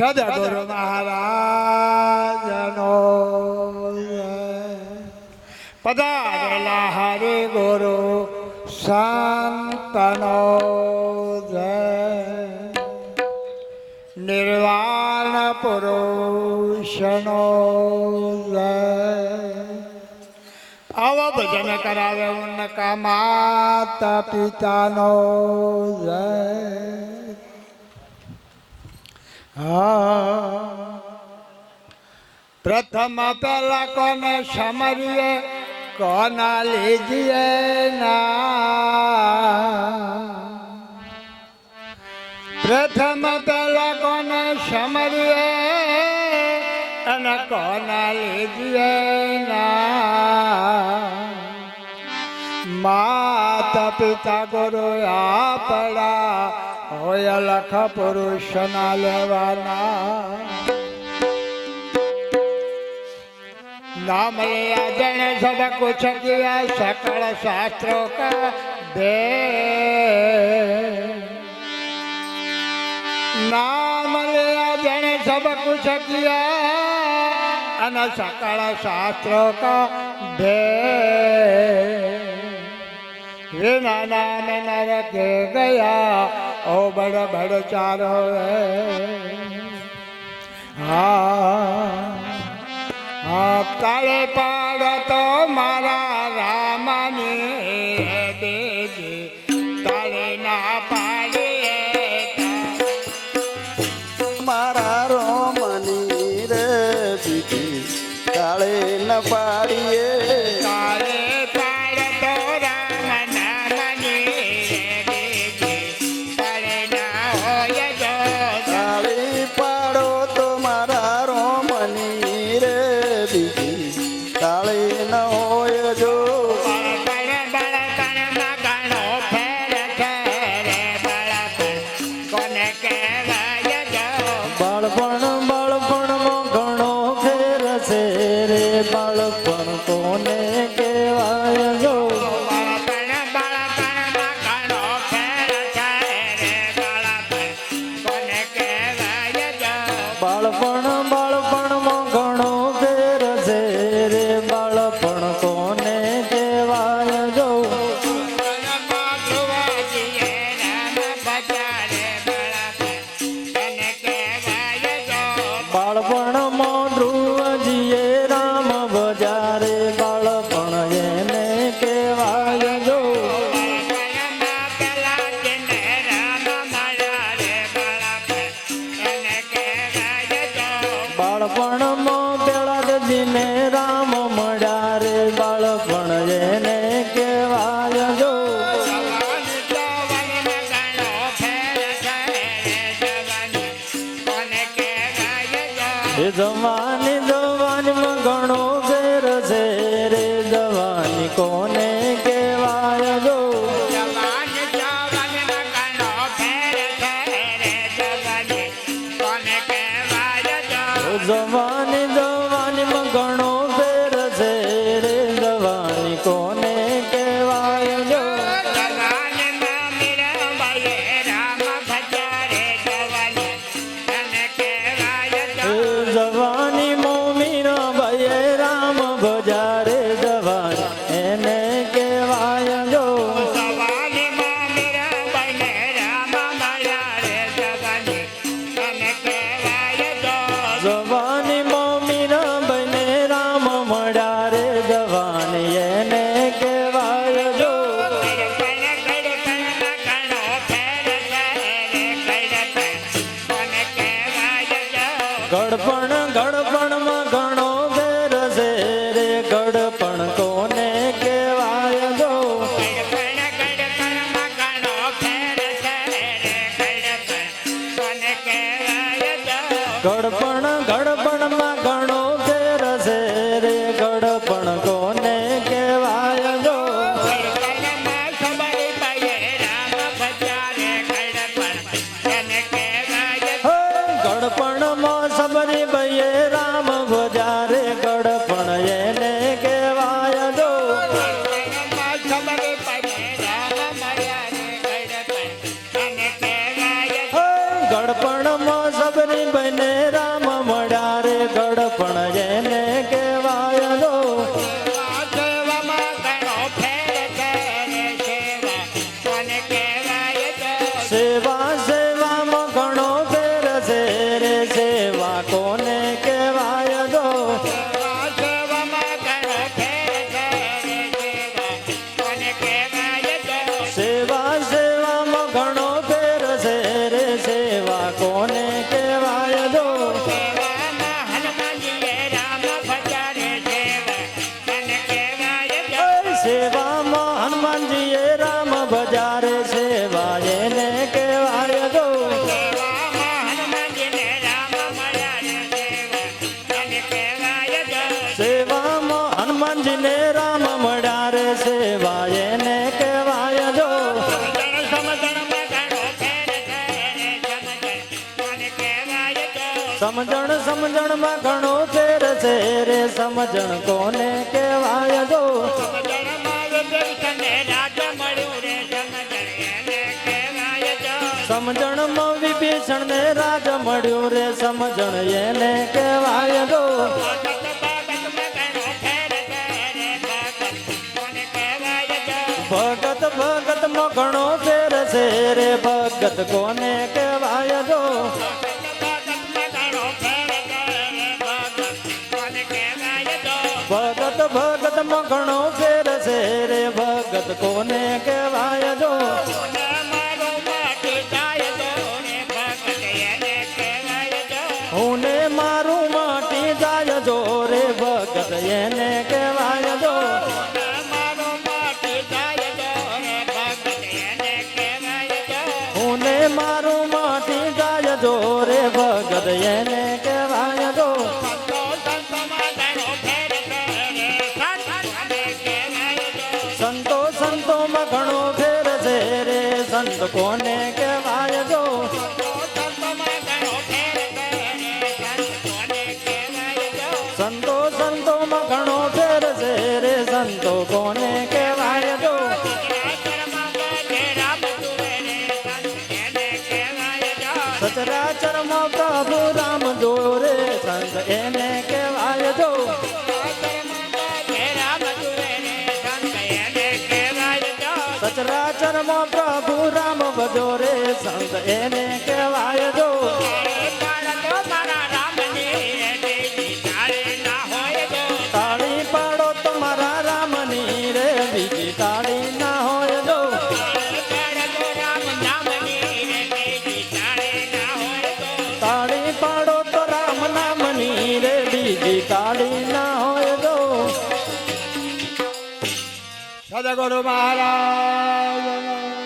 સદગુરુ મહારાજનો પધારેલા હરિ ગુરુ સંતનો જય નિર્વાણ પુરુષનો જય આવા ભજન કરાવે ઉનકા માતા પિતાનો જય પ્રથમ પહેલા કોને સમરીએ કોના લીજીએ ના પ્રથમ પહેલા કોને સમરીએ અને કોના લીજીએ ના માતા પિતા ગુરુ આપણા હોય લખ પુરુષના લેવાના नाम लिया जन सब कुछ किया सकल शास्त्रों का दे नाम लिया जन सब कुछ किया अन सकल शास्त्रों का दे बिना नाम नरके गया ओ बड़ बड़ चारो તારે પાડ તો મારા રામની દેજી તારે ના પાડીએ મારા રોમની રે દીદી તાળે ન પાડીએ તારે પાડ તો રામ નામની દેજી તારે ના હોય જો તાળે પાડો તો મારા રોમની રે તાળે ન હોય જો બાળપણ બાળપણમાં ઘણો ફેર છે રે બાળપણ કોને કહેવાય જો બાળપણ બાળપણમાં ઘણો ફેર છે રે બાળપણ કોને કહેવાય જો બાળપણમાં ધ્રુવજીએ રામ બજારે બાળપણ એને કહેવાય જો બાળપણમાં પેલાજીને રામ મળ્યા રે બાળપણ એને કહેવાય જો જવાની જવાનીમાં ઘણો ફેર છે રે જવાની કોને કહેવાય જો જવાની જવાનીમાં ઘણો ફેર છે રે જવાની કોને કહેવાય જો જવાની મોમીના ભાઈ રામ ભજારે જવાની એને કહેવાય જો જવાની મોમીના ભાઈને રામ મળ્યા રે જવાની એને કહેવાય જો ગડપણ ગડપણમાં ઘણો ફેર છે રે ગડપણ કોને કહેવાય જો ગડપણ ગડપણમાં ઘણો ફેર છે રે ગડપણ કોને કહેવાય જો ગડપણમાં સબરી ભાઈએ રામ ભજારે ગડપણ એને કહેવાય જો ગડપણમાં સબરી ભાઈ હનુમાનજીને રામ મળ્યા રે ગડપણ એને કહેવાય જો સેવામાં ઘણો ફેર છે રે સેવા કોને કહેવાય જો સેવા સેવામાં ઘણો ફેર છે રે સેવા કોને કહેવાય જો સેવામાં ઘણો ફેર છે રે સેવા કોને કહેવાય જો સેવા સેવામાં ઘણો ફેર છે રે સેવા કોને કહેવાય જો સેવામાં હનુમાનજીએ રામ ભજ્યા રે સેવા કોને કહેવાય જો સેવામાં હનુમાનજીએ રામ બજારે સેવા એને કહેવાય જો સેવામાં હનુમાનજીને રામ મળ્યા રે સેવા કોને કહેવાય જો સેવામાં હનુમાનજીને રામ મળ્યા રે સેવા એને કહેવાય જો સમજણ સમજણમાં ઘણો ફેર છે રે સમજણ કોને કહેવાય જો સમજણમાં વિભીષણને રાજ મળ્યું રે સમજણમાં વિભીષણને રાજ મળ્યું રે સમજણ એને કહેવાય જો ભગત ભગતમાં ઘણો ફેર છે રે ભગત કોને કહેવાય જો ભગત ભગતમાં ઘણો ફેર છે રે ભગત કોને કહેવાય જો હું ને મારું માટી જાય જો રે ભગત એને કહેવાય જો હું ને મારું માટી જાય જો રે ભગત એને કહેવાય જો સંતો સંતોમાં ઘણો ફેર છે રે સંત કોને કહેવાય જો સંતો સંતોમાં ઘણો ફેર છે રે સંતો કોને કહેવાય જો સચરાચરમાં પ્રભુ રામ જો રે સંત એને કહેવાય જો સચરાચરમાં પ્રભુ રામ ભજો રે સંત એને કહેવાય જો તાળી પાડો તમારા રામની રે બીજી તાળી ના હોય જો તાળી પાડો તો રામ નામની રે બીજી તાળી ના હોય જો સદગુરુ મહારાજ